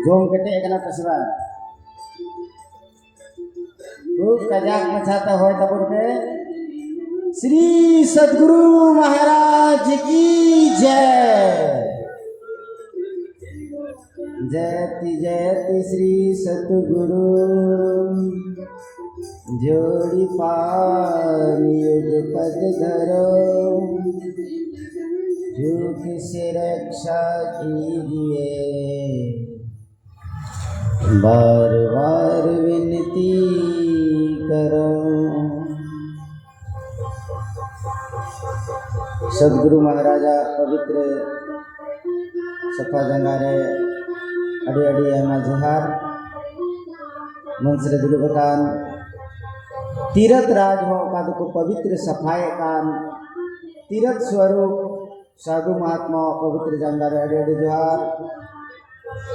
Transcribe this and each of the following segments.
जोम कटे कना तसरा खूब कजाक मचाता हो तब पे श्री सद्गुरु महाराज की जय। जयति जयति श्री सद्गुरु जोड़ी पानी युग पद धरो झूठ से रक्षा कीजिए बार बार विनती करो। सद्गुरु महाराजा पवित्र सफा जंगारे अड़ी अड़ी एमा जोहार मंसरे दुलुबकान तीरथ राज हो का को पवित्र सफाए कान तीरथ स्वरूप साधु महात्मा पवित्र जंगारे अड़ी अड़ी जोहार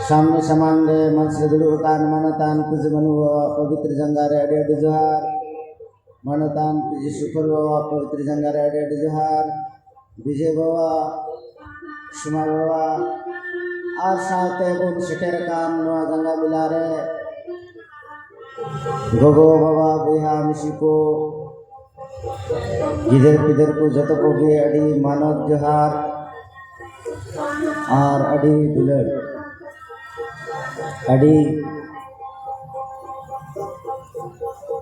सामने समांगे मंसरे दुलुबकान मनतान कुछ मनु पवित्र जंगारे अड़ी अड़ी जोहार मनतान कुछ सुफल पवित्र जंगारे अड़ी अड़ी जोहार विजय बाबा सुमा बाबा और साथे बुन सेटेर कान नवा गंगा बिलारे गोगो बाबा बिहा मिसिको गिदर पिदर को जतो को भी अड़ी मानव जोहार और अड़ी दुलड़ अड़ी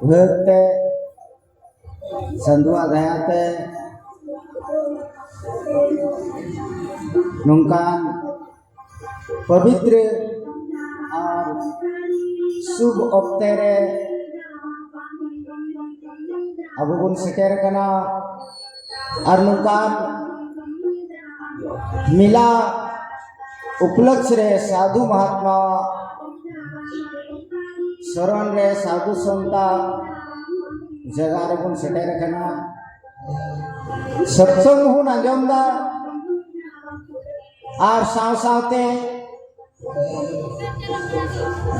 भक्ते संधुआ गयाते नुकान पवित्र और शुभ अक्ते रे अब बुन सेटेर कना और नुकान मिला उपलक्ष्य रे साधु महात्मा शरण रे साधु संता जगह रे बुन सेटेर कना सत्संग हुन आंजमदा और साव सावते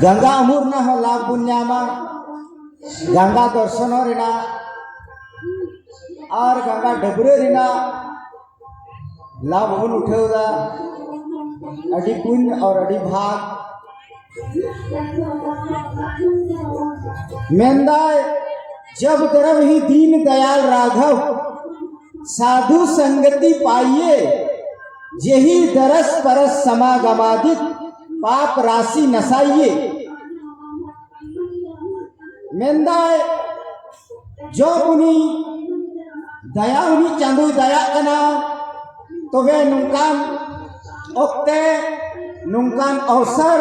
गंगा अमूर ना हो लाभ बुन्यामा गंगा दर्शन रिना और गंगा डबरे रिना लाभ बुन उठेगा अड़ी पुण्य और अड़ी भाग मेंदाय जब तरफ ही दीन दयाल राघव साधु संगति पाइए यही दरस परस समागमादित पाप राशि नसाइए। मेंदाय जो उनी दया उनी चांदू दया कना तो वे नुकान ओक्ते नुकान अवसर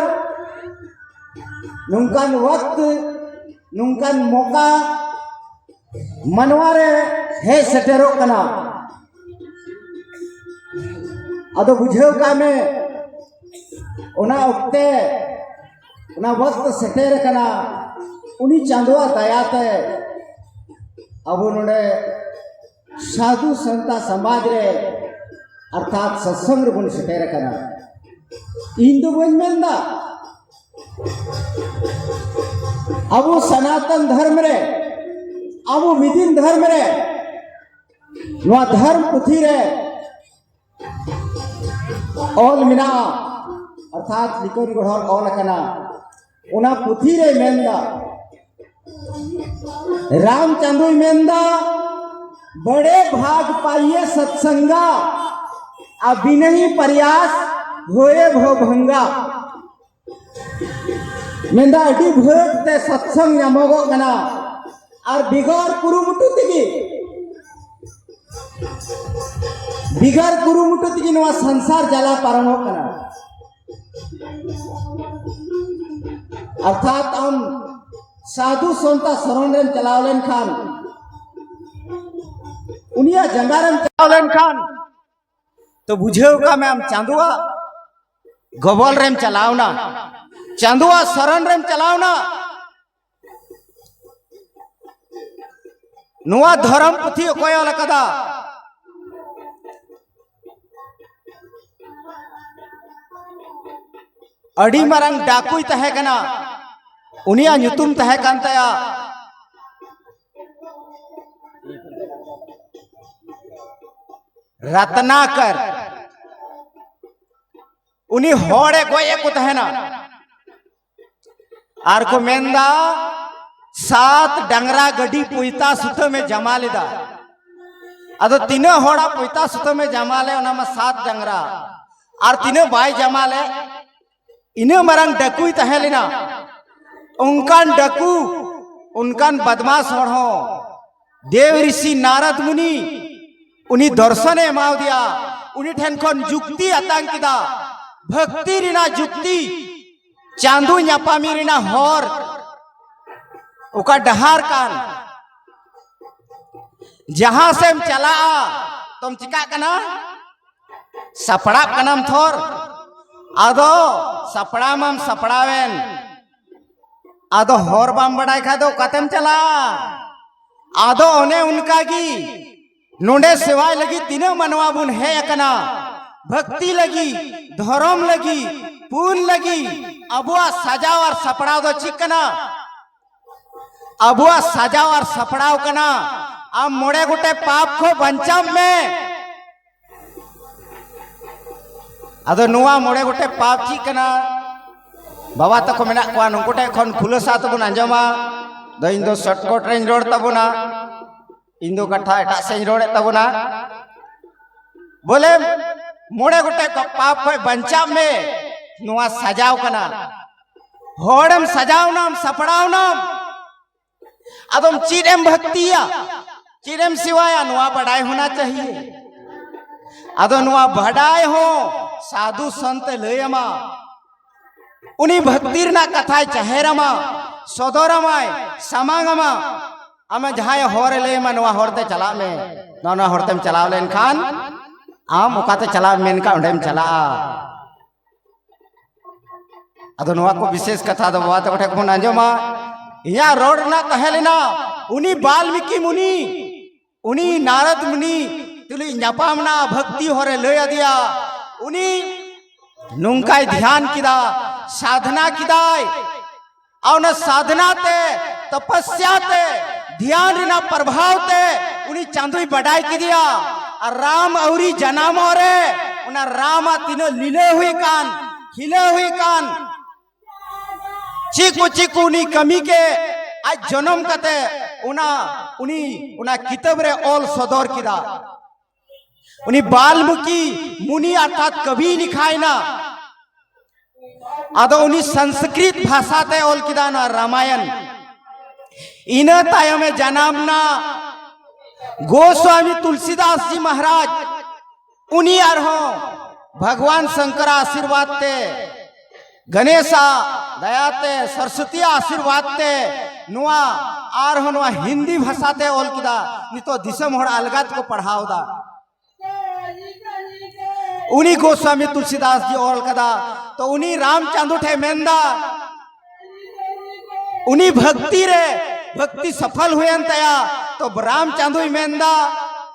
नुकान वक्त नुकान मौका मनवारे है सटेरो कना अदो बुझेव का में उना उक्ते उना वक्त सेटेर कना उनी चांदुआ दयाते अब उन्होंने साधु संता समाज रे अर्थात सत्संग बुन सेटेर कना इन दो बन मेंदा अब सनातन धर्म रे अब मिदिन धर्म रे नवा धर्म पुथी रे ऑल मिना अर्थात लिकोन गढ़र ऑल कना उना पुथी रे मेंदा रामचंद्र मेंदा बड़े भाग पाइए सत्संगा अभिनही प्रयास होए भो भंगा मेंदा अडी भोगते सत्संग नमगो कना और बिगड़ कुरुमुटु तिगी बिगड़ कुरुमुटु तिगी नवा संसार जला पारनो कना अर्थात हम साधु संता शरण रेम चलावलेन खान उनिया जंगारम चलावलेन खान तो बुझेव का मैं हम चांदुआ गोबल रेम चलावना चांदुआ शरण रेम चलावना नुआ धर्म पुथी कोय लकदा अड़ी मारंग डाकुई तहे कना उनिया नुतुम तहे कान तया रत्नाकर उनी होड़े गोये को तहना आर को मेंदा 7 डंगरा गड्डी पुइता सुतो में जमा लेदा अदो तीनो होड़ा पुइता सुतो में जमा ले ओना में 7 डंगरा और तीनो बाय जमा ले इने मरंग डकुई तहे लेना उनकान डकू उनकान बदमाश हो देव ऋषि नारद मुनि उन्हीं दर्शन एमाव दिया उन्हीं ठेन खन जुक्ति अतांग किदा भक्ति रिना जुक्ति चांदू न्यापामी रिना हर उका डहार कान जहां से हम चला तुम चिका कना सपड़ा कनम थोर आदो सपड़ा मम सपड़ावेन आदो हर बाम बड़ाई खा दो कतम चला आदो ओने उनका की नोंडे सेवाय लगी तीनों मनवा बुन है कना भक्ति लगी धर्म लगी पून लगी अबुआ सजाव और सपड़ाव दो चिकना अबुआ सजाव और सपड़ाव कना अब मोड़े गुटे पाप को बंचाव में अदो नुआ मोड़े गुटे पाप चिकना बाबा तक मेना को नुकुटे खन खुलसा तबुन अंजमा दो इन दो शॉर्टकट रेंज रोड तबुना इन दो कथा एटा से रोड तबुना बोले मोड़े गुटे को पाप को बंचाव में नुआ सजाव कना होड़म सजाव नाम सपड़ाव नाम अदम चीरेम भक्तिया चीरेम सिवाया नुआ बढ़ाई होना चाहिए अदो नुआ बढ़ाई हो साधु संत लयमा उन्हीं भक्तिर ना कथा चहेरमा सदोरमाय समांगमा आमे जहां होर ले मनवा होरते चला में नोना होरतेम चलाव लेन खान आम ओकाते चला मेन का ओंडेम चला अदो नुआ को विशेष कथा दो बात उठे को अंजमा या रोड ना तहेलेना उन्हीं वाल्मीकि मुनि उन्हीं नारद मुनि तुली न्यापामना भक्ति होरे लय दिया उन्हीं नुंकाय ध्यान किदा साधना किदाय और न साधना ते तपस्या ते ध्यान ना प्रभाव ते उन्हीं चांदुई बढ़ाई की दिया और राम औरी जनाम औरे उना रामा तीनों लीले हुई कान खिले हुई कान चिकु चिकु उन्हीं कमी के आज जन्म कते उना किताब रे ऑल सदर किदा उन्हीं वाल्मीकि मुनि अर्थात कवि लिखाई ना आदो उन्हीं संस्कृत भाषा ते ऑल किदा ना रामायण इन तायम में जनामना गोस्वामी तुलसीदास जी महाराज उन्हीं हो भगवान शंकर आशीर्वाद ते गणेशा दयाते सरस्वती आशीर्वाद ते नुआ आर हो नुआ हिंदी भाषा ते ऑल किदा नि तो दिसम होड़ अलगात को पढ़ाओ दा उन्हीं गोस्वामी तुलसीदास जी ऑल कदा तो उन्हीं रामचंद्र उठे मेंदा उन्हीं भक्ति रे भक्ति सफल हुए तया तो रामचंद्र ही मेंदा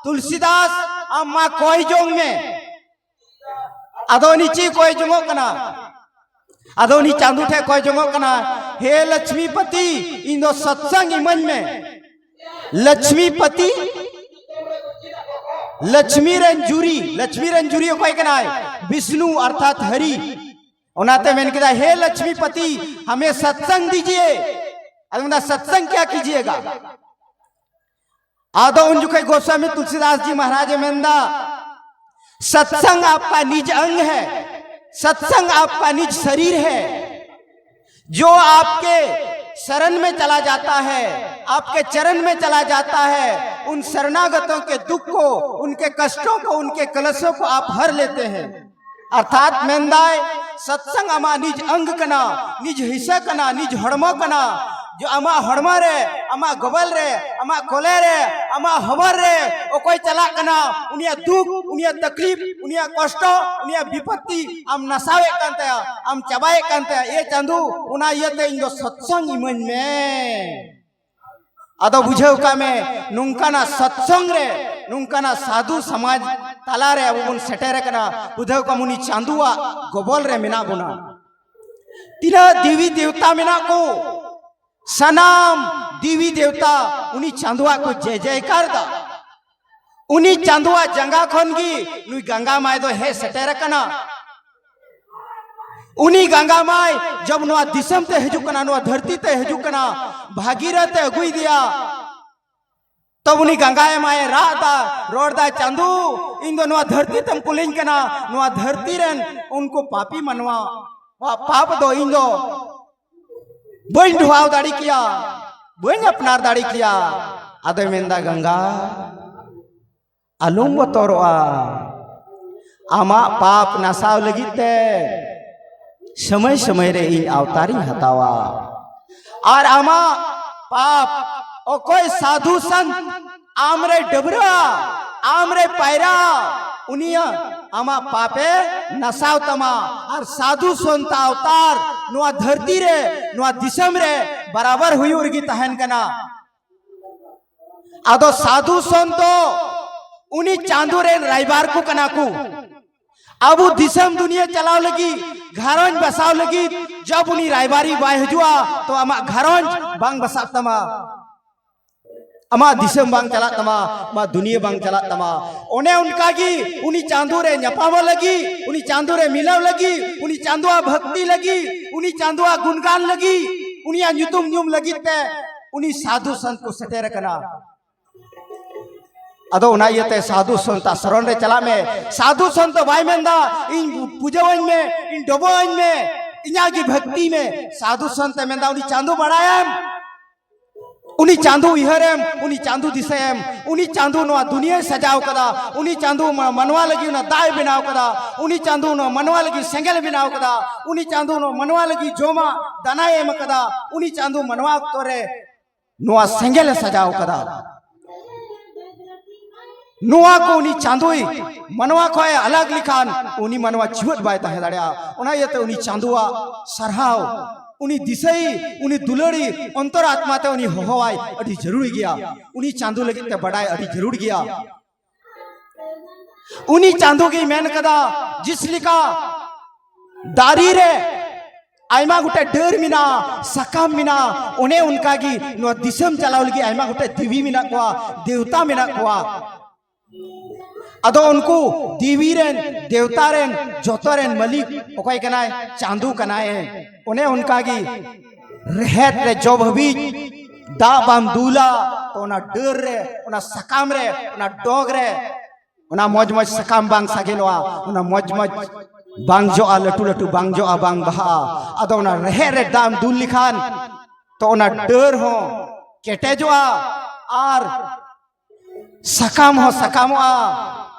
तुलसीदास अम्मा कोई जोंग में अदो नीची कोई जोंगो कना अदो नी चांदू ठे कोई जोंगो कना हे लक्ष्मीपति इन दो सत्संग इमन में लक्ष्मीपति लक्ष्मी रंजूरी कोई कना है विष्णु अर्थात हरि उनाते मैंने कहा हे लक्ष्मीपति हमें सत्संग दीजिए अगर सत्संग क्या कीजिएगा आदो उन गोस्वामी तुलसीदास जी महाराज मेंदा सत्संग आपका निज अंग है सत्संग आपका निज शरीर है जो आपके शरण में चला जाता है आपके चरण में चला जाता है उन शरणागतों के दुख को उनके कष्टों को उनके कलशों को आप हर लेते हैं अर्थात मेंदाय सत्संग अमा निज अंग कना निज हिस्सा कना निज हड़मो कना जो अमा हड़मा रे अमा गोबल रे अमा कोले रे अमा हमर रे ओ कोई चला कना उनिया दुख उनिया तकलीफ उनिया कष्ट उनिया विपत्ति हम नसावे कांते हम चबाए कांते ये चंदू उना येते इन दो सत्संग इमन में अदो बुझेव का में नुंकाना सत्संग रे नुंकाना साधु समाज ताला रे अब सेटेरे कना बुझेव का मुनि चांदुआ गोबल रे मिना बुना तीना देवी देवता मिना को सनाम देवी देवता उन्हीं चांदुआ को जय जयकार दा उन्हीं चांदुआ जंगा खनगी नुई गंगा माय दो हे सेटेरे कना उनी गंगा माई जब नुआ दिसम ते हजुकना नुआ धरती ते हजुकना भागीरथ अगुई दिया तब उनी गंगा माए रादा रोडदा चांदू इन दो नुआ धरती तम कुलिंग कना नुआ धरती रेन उनको पापी मनवा वा पाप दो इन दो बन ढुआव दाड़ी किया बन अपनार दाड़ी किया आदे मेंदा गंगा अलुम तोरवा आमा पाप नसाव लगिते समय समय रे इन अवतारी हतावा और आमा पाप ओ कोई साधु संत आमरे डबरा आमरे पैरा उनिया आमा पापे नसाव तमा और साधु संत अवतार नुआ धरती रे नुआ दिसम रे बराबर हुई उर्गी तहन कना आदो साधु संतो उनी चांदू रे राइबार को कना को अब दिसम दुनिया चलाव लगी घरों बसाव लगी जब उनी रायबारी बाय हजुआ तो अमा घरों बांग बसाव तमा अमा दिसम बांग चला तमा मा दुनिया बांग चला तमा ओने उनका की उनी चांदू रे न्यापाव लगी उनी चांदू रे मिलाव लगी उनी चांदुआ भक्ति लगी उनी चांदुआ गुणगान लगी उनी अन्युतुम न्युम लगी ते उनी साधु संत को सटेर कना अदो उनायते साधु संत शरण रे चला में साधु संत भाई मेंदा इन पूजवन में इन डोबवन में इन्या की भक्ति में साधु संत मेंदा उनी चांदू बढ़ायम उनी चांदू इहरम उनी चांदू दिसेम उनी चांदू नो दुनिया सजाव कदा उनी चांदू मनवा लगी ना दाय बनाव कदा उनी चांदू नो मनवा लगी सेंगल बनाव कदा उनी चांदू नो मनवा लगी जोमा दनाए म कदा उनी चांदू मनवा तोरे नो सेंगल सजाव कदा नुआ को उनी चांदुई मनवा को अलग लिखान उनी मनवा जीवत बाय तहे दाड़िया उना येते उनी चांदुआ सरहाव उनी दिसई उनी दुलड़ी अंतर आत्मा ते उनी होहवाय अड़ी जरूर गया उनी चांदू लगी ते बड़ाई अड़ी जरूर गया उनी चांदू की मेन कदा जिस लिखा दारी रे आयमा गुटे डर मिना सकाम मिना उन्हें उनका की नो दिसम चलाव लगी आयमा गुटे दिवी मिना कोआ देवता मिना कोआ अदो उनको दिवीरेन देवतारेन जोतरेन मलिक ओकाय कनाय चांदू कनाय उन्हें उनका की रहत रे जोभबी दा बाम दूला तो ना डर रे उना सकाम रे उना डोग रे उना मौज मौज सकाम बांग सागिनवा उना मौज मौज बांग जो आ लटू लटू बांग जो आ बांग बहा अदो उना रह रे दाम दूल लिखान तो उना डर हो केटे जो आ आर सकाम हो सकाम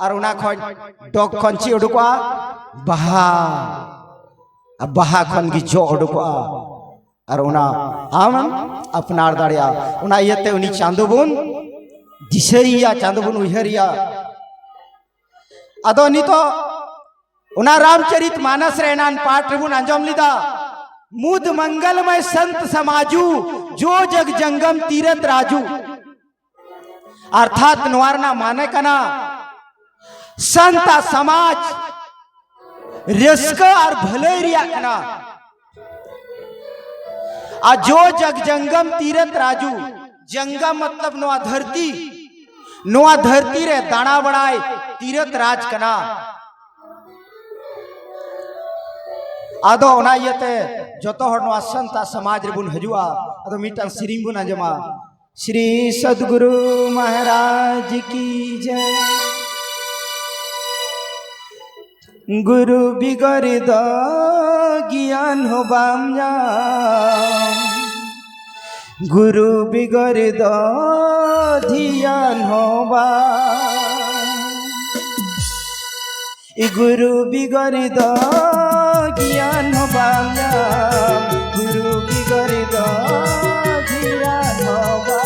और उना खन डॉग खंची उडुकवा बहा अब बहा खन की जो उडुकवा और उना आम अपनार दाड़िया उना येते उनी चांदुबुन दिसरिया चांदुबुन उहरिया अदो नी तो उना रामचरित मानस रेनान पाठ रिबुन अंजम लिदा मुद मंगलमय संत समाजू जो जग जंगम तीरथ राजू अर्थात नुआरना माने कना संत समाज रिस्क और भले रिया कना आ जो जग जंगम तीरथ राजू जंगम मतलब नुआ धरती रे दाना बनाए तीरथ राज कना आदो ओना येते जतो हर नुआ संत समाज रे बुन हजुआ आदो मिटन सिरिंग बुन अंजमा श्री सद्गुरु महाराज की जय गुरु बिगर द ज्ञान हो बामजा गुरु बिगर द ध्यान हो बा गुरु बिगर द ज्ञान हो बामजा गुरु बिगर द ध्यान हो बा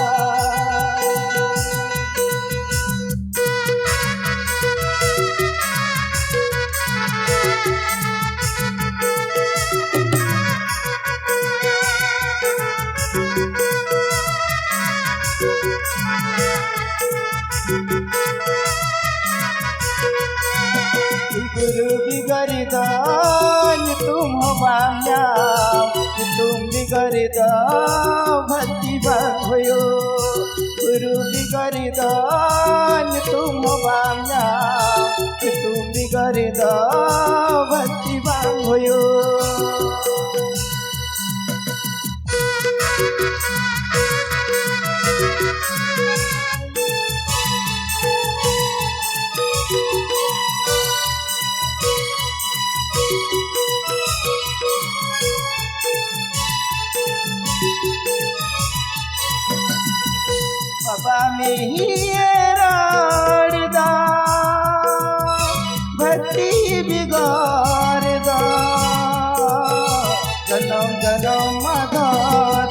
गुरु बिगर दान तुम हो बाम्या तुम बिगड़द भक्ति भयो गुरु बिगड़द तुम बांगा तुम बिगड़द भक्ति भयो बाबा में ही राड़दा भक्ति बिगाड़दा जनम जनम मधा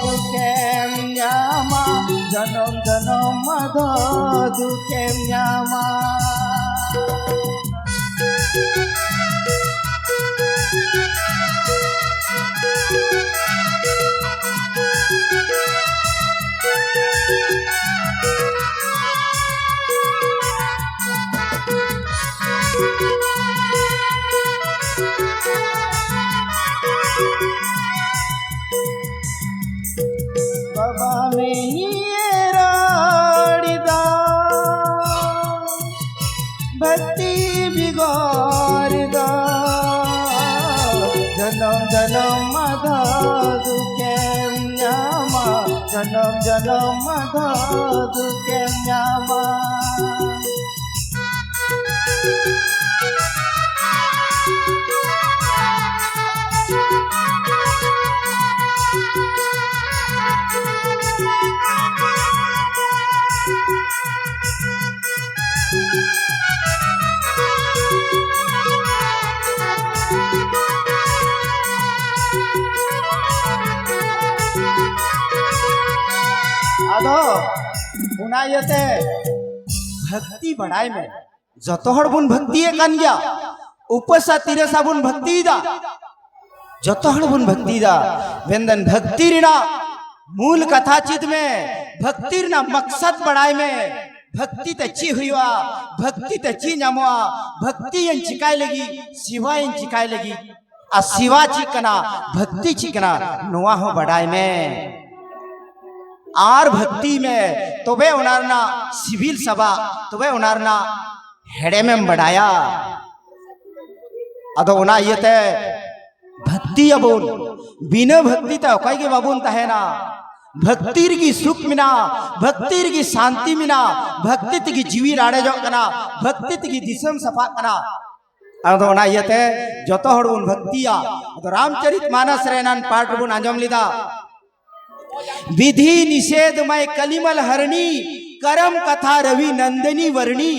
दुखेम न्यामा जनम जनम मधा दुखेम न्यामा बाबा में ये राड़दा भक्ति बिगाड़दा जनम जनम मधा दुखेम न्यामा जनम जनम मधा दुखेम न्यामा आदो उनायते भक्ति बढ़ाई में जतोहर बुन भक्ति कान गया उपसा तिरसा बुन भक्ति दा जतोहर बुन भक्ति दा वेंदन भक्ति रिना मूल कथा चित में भक्ति रिना मकसद बढ़ाई में भक्ति ते ची हुआ भक्ति ते ची नमवा भक्ति यन चिकाय लगी शिवा यन चिकाय लगी आ शिवा चिकना भक्ति चिकना नुआ हो बढ़ाई में आर भक्ति में तोबे उनारना सिविल सभा तोबे उनारना हेडे में बढ़ाया अदो उना ये ते भक्ति अबुन बिना भक्ति ते ओकाई के बाबुन तहेना भक्तिर की सुख मिना भक्तिर की शांति मिना भक्ति की जीवी राड़े जो कना भक्ति की दिसम सफा कना अदो उना ये ते जतो हड़ उन भक्तिया अदो रामचरित मानस रेनान पाठ बुन आंजम लिदा विधि निषेधमय कलिमल हरणी करम कथा रवि नंदनी वर्णी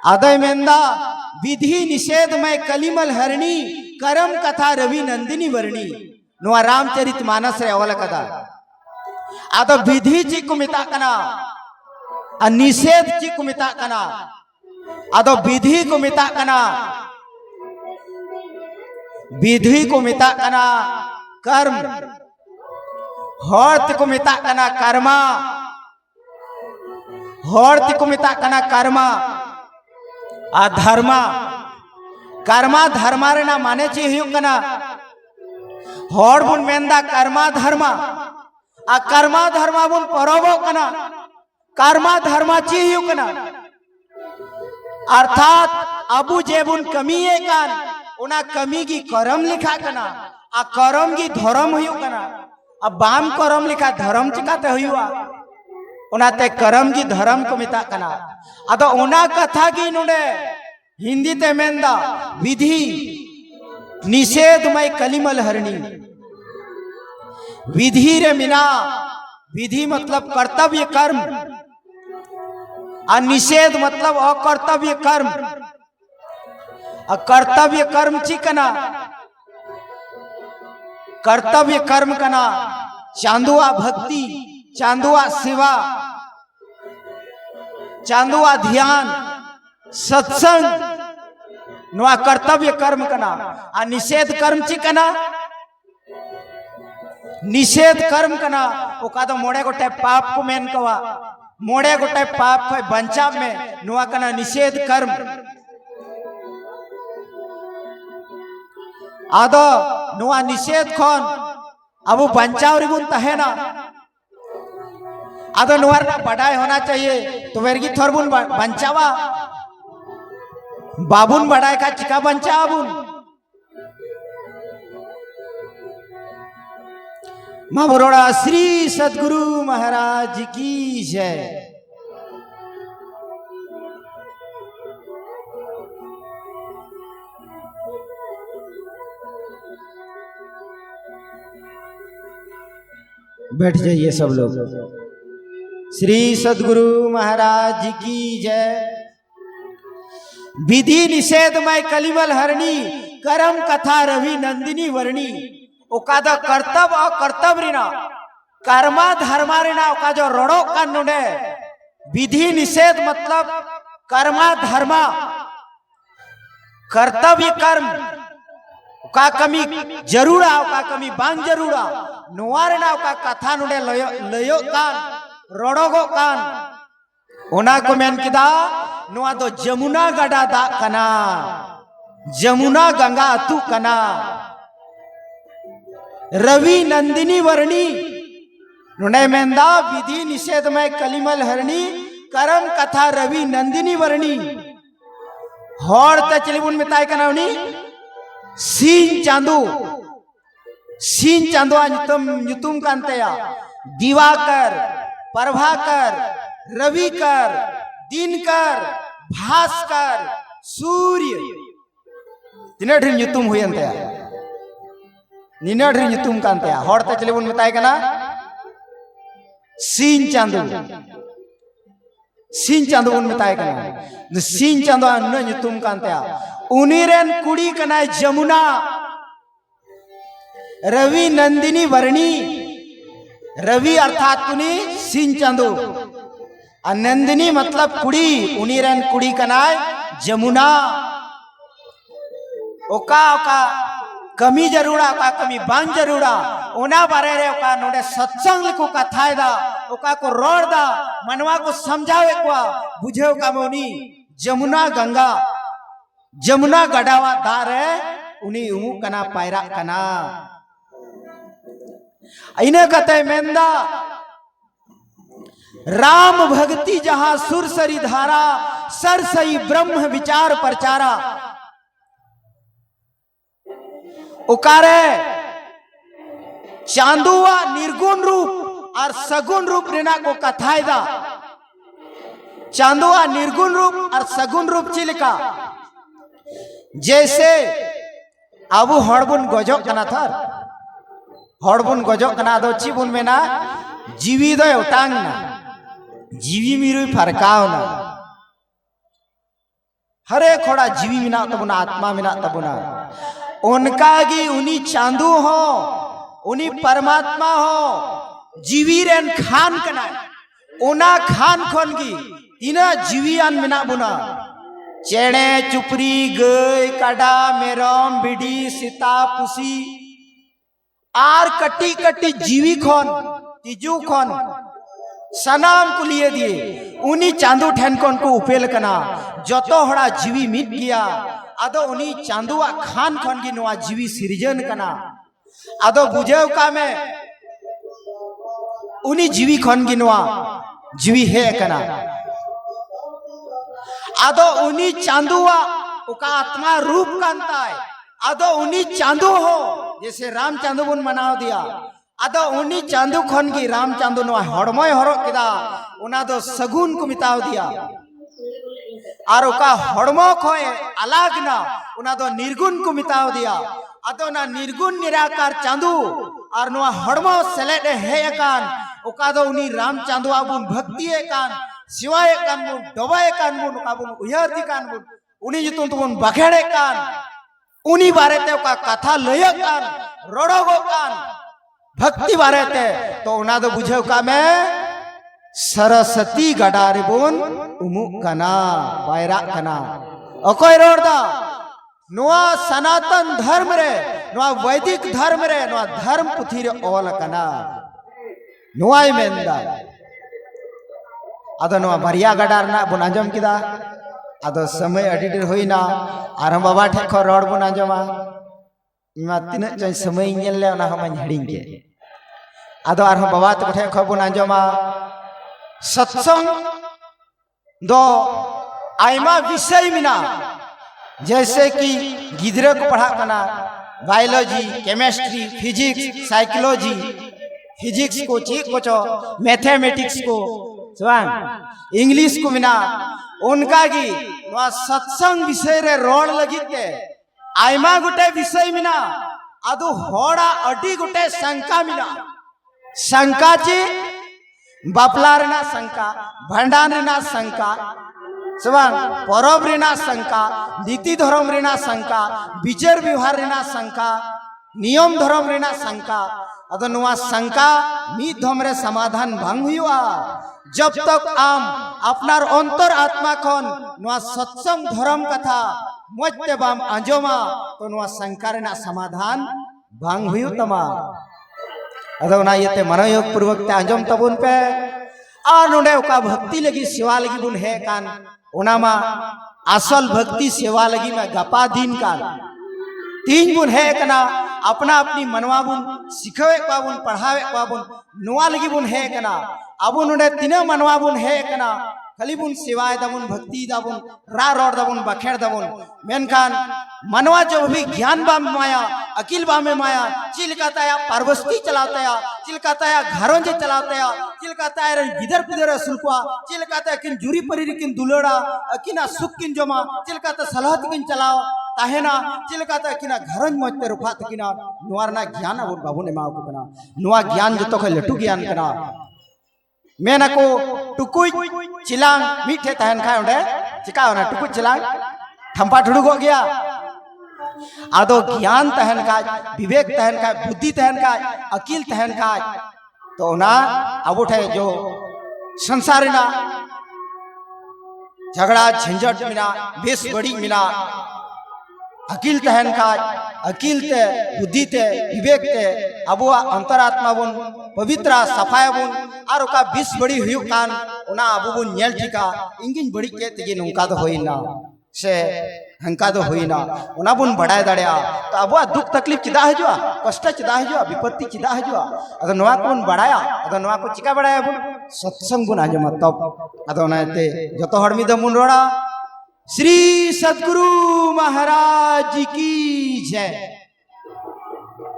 आदय मेंदा विधि निषेधमय कलिमल हरणी करम कथा रवि नंदिनी वर्णी नुआ रामचरित मानस रे अवल कदा आदो विधि ची कुमिता कना आ निषेध ची कुमिता कना आदो विधि को मिता कना विधि को मिता कना कर्म हर्त को मिता कना कर्मा हर्त को मिता कना कर्मा अधर्मा कर्मा धर्मा रे ना माने ची हुई कना हर बुन मेंदा कर्मा धर्मा आ कर्मा धर्मा बुन परबो कना कर्मा धर्मा ची हुई कना अर्थात अबु जेबुन कमी कान उना कमी की करम लिखा कना आ करम की धर्म हुई कना अब बाम करम लिखा धर्म चिकाते हुआ उना ते करम की धर्म को मिता कना अदो उना कथा की नुडे हिंदी ते मेंदा विधि निषेधमय कलिमल हरणी विधि रे मिना विधि मतलब कर्तव्य कर्म निषेध मतलब अकर्तव्य कर्म कर्तव्य कर्म चिकना कर्तव्य कर्म कना चांदुआ भक्ति चांदुआ सेवा चांदुआ ध्यान सत्संग नुआ कर्तव्य कर्म कना निषेध कर्म चिकना निषेध कर्म कना ओका तो मोड़े गोटे पाप को मेन कवा मोड़े गोटे पाप खय बंचा में नुआ कना निषेध कर्म आदो नुआ निषेध खन अब बंचाव रिबुन तहेना आदो नुआर ना बड़ाई होना चाहिए तो वेरगी थोरबुन बंचावा बाबुन बड़ाई का चिका बंचाबुन मां बरोड़ा श्री सदगुरु महाराज की जय। बैठ जाइए सब लोग। श्री सदगुरु महाराज की जय। विधि निषेधमय कलिमल हरणी करम कथा रवि नंदिनी वर्णी ओकादा कर्तव्य और कर्तव्य रिना कर्मा धर्मा रिना ओका जो रड़ो का नुडे विधि निषेध मतलब कर्मा धर्मा कर्तव्य कर्म का कमी जरूरा का कमी बांग जरूरा नुआर ना का कथा नुडे लयो कान रड़ोगो कान ओना को मेन किदा नुआ दो जमुना गड़ा दा कना जमुना गंगा अतु कना रवि नंदिनी वर्णी नुडे मेंदा विधि निषेधमय कलिमल हरणी करम कथा रवि नंदिनी वर्णी हर ते चलिबुन मिताय कना उनी सीन चांदो नुतुम कांतेया दिवाकर प्रभाकर रविकर दिनकर भास्कर सूर्य तिने ढेर नुतुम हुयंतेया निना ढेर नुतुम कांतेया हर ते चलिबुन मिताय कना सीन चांदो उन मिताय कना सीन चांदो अन्न नुतुम कांतेया उनीरेन कुड़ी कनाय जमुना रवि नंदिनी वर्णी रवि अर्थात कुनी सीन चांदो नंदिनी मतलब कुड़ी उनीरेन कुड़ी कनाय जमुना ओका ओका कमी जरूरा ओका कमी बांग जरूरा ओना बारे रे ओका नोडे सत्संग को कथाय दा ओका को रोड दा मनवा को समझावे को बुझेव का मोनी जमुना गंगा जमुना गडावा दारे उनी उमु कना पायरा कना इने कते मेंदा राम भक्ति जहां सुरसरी धारा सरसई ब्रह्म विचार प्रचारा उकारे चांदुआ निर्गुण रूप और सगुण रूप रेना को कथाय दा चांदुआ निर्गुण रूप और सगुण रूप चिलिका जैसे अब हड़बुन गजो कना थर हड़बुन गजो कना दो चिबुन में ना जीवी दो उटांग ना जीवी मिरु फरकाव ना हरे खोड़ा जीवी मिना तबुना आत्मा मिना तबुना उनका गी उनी चांदू हो उनी परमात्मा हो जीवी रेन खान कना ओना खान खोन गी तीना जीवियान मिना बुना चेड़े चुपरी गई काडा मेरम बिडी सीता पुसी आर कटी कटी जीवी खन तिजू खन सनाम को लिए दिए उनी चांदू ठेन कौन को उपेल कना जतो हड़ा जीवी मिट गया आदो उनी चांदुआ खान खन की नुआ जीवी सिरजन कना आदो बुझेव का में उनी जीवी खन की नुआ जीवी है कना आदो उनी चांदुआ उका आत्मा रूप कांता है आदो उनी चांदू हो जैसे राम चांदू बुन मनाव दिया आदो उनी चांदू खन की राम चांदू नुआ हड़मय हरो किदा उना दो सगुन को मिताव दिया और उका हड़मो खोए अलग ना उना दो निर्गुण को मिताव दिया आदो ना निर्गुण निराकार चांदू और नुआ हड़मो सेलेडे है कान उका दो उनी राम चांदू आबुन भक्ति है कान सिवाय कान बुन डबाय कान बुन उका बुन उयरती कान बुन उनी जितुन तुबुन बखेड़े कान उनी बारे ते उका कथा लय कान रोडोगो कान भक्ति बारे ते तो उना दो बुझेव का में सरस्वती गडारे बोन उमुक कना पायरा कना अकोय रोडदा नुआ सनातन धर्म रे नुआ वैदिक धर्म रे नुआ धर्म पुथी रे ओल कना नुआई मेंदा अदो नवा बारिया गडा रना बुन आंजम किदा अदो समय अडी ढेर होइना आर हम बाबा ठे खो रोड बुन आंजमा मा तिना जय समय नेल ले ओना हम हडिंग के अदो आर हम बाबा ठे खो बुन आंजमा सत्संग दो आयमा विषय मिना जैसे कि गिदरे को पढ़ा कना biology chemistry physics psychology physics को चीक को चो मैथमेटिक्स को स्वान इंग्लिश को मिना उनका की वा सत्संग विषय रे रोड लगी के आयमा गुटे विषय मिना अदु होड़ा अडी गुटे शंका मिना शंका ची बापला रेना शंका भंडान रेना शंका स्वान परब रेना शंका नीति धर्म रेना शंका विचार व्यवहार रेना शंका नियम धर्म रेना शंका अदो नुआ शंका मी धमरे समाधान भांग हुआ जब तक आम अपनार अंतर आत्मा खन नुआ सत्संग धर्म कथा मजते बाम आंजोमा तो नुआ शंका रेना समाधान भांग हुई तमा अदो ना येते मनोयोग पूर्वक ते आंजोम तबुन पे आ नोडे ओका भक्ति लगी सेवा लगी बुन है कान ओनामा असल भक्ति सेवा लगी में गपा दिन कान तीन बुन है कना अपना अपनी मनवा बुन सिखवे को बुन पढ़ावे को बुन नुआ लगी बुन है कना अब नोडे तीन मनवा बुन है कना खाली बुन सेवाए दबुन भक्ति दबुन रा रोड दबुन बखेर दबुन मेनखान मनवा जो भी ज्ञान बा में माया अकिल बा में माया चिलकाता या पार्वस्ती चलाता या चिलकाता या घरों जे चलाता या चिलकाता है गिदर पिदर सुलकुआ चिलकाता किन जुरी परी किन दुलड़ा अकिना सुख किन जमा चिलकाता सलाहत किन चलाओ ताहेना चिलकाता किना घरों मजते रुफात किना नुआरना ज्ञान अब बाबू ने माओ कना नुआ ज्ञान जो तो खे लटू ज्ञान कना मेना को टुकुई चिलांग मीठे तहन खाए उन्हें चिका होना टुकुई चिलांग थंपा ठुड़ू हो गया आदो ज्ञान तहन का विवेक तहन का बुद्धि तहन का अकील तहन का तो ना अब उठे जो संसार ना झगड़ा झंझट मिला बेस बड़ी मिला अकील तहन का अकील ते बुद्धि ते विवेक ते अबुआ अंतरात्मा बुन पवित्र सफाया बुन और ओका बिस बड़ी हुई कान ओना अबु बुन नेल ठिका इंगिन बड़ी के तगे नुका तो होइना से हंका तो होइना ओना बुन बढ़ाए दड़या तो अबुआ दुख तकलीफ चिदा हजुआ कष्ट चिदा हजुआ विपत्ति चिदा हजुआ अगर नवा को बुन बढ़ाया अगर नवा को चिका बढ़ाया बुन सत्संग बुन आजमा तब अदो नाते जतो हड़मी द मुन रोड़ा श्री सद्गुरु महाराज की जय।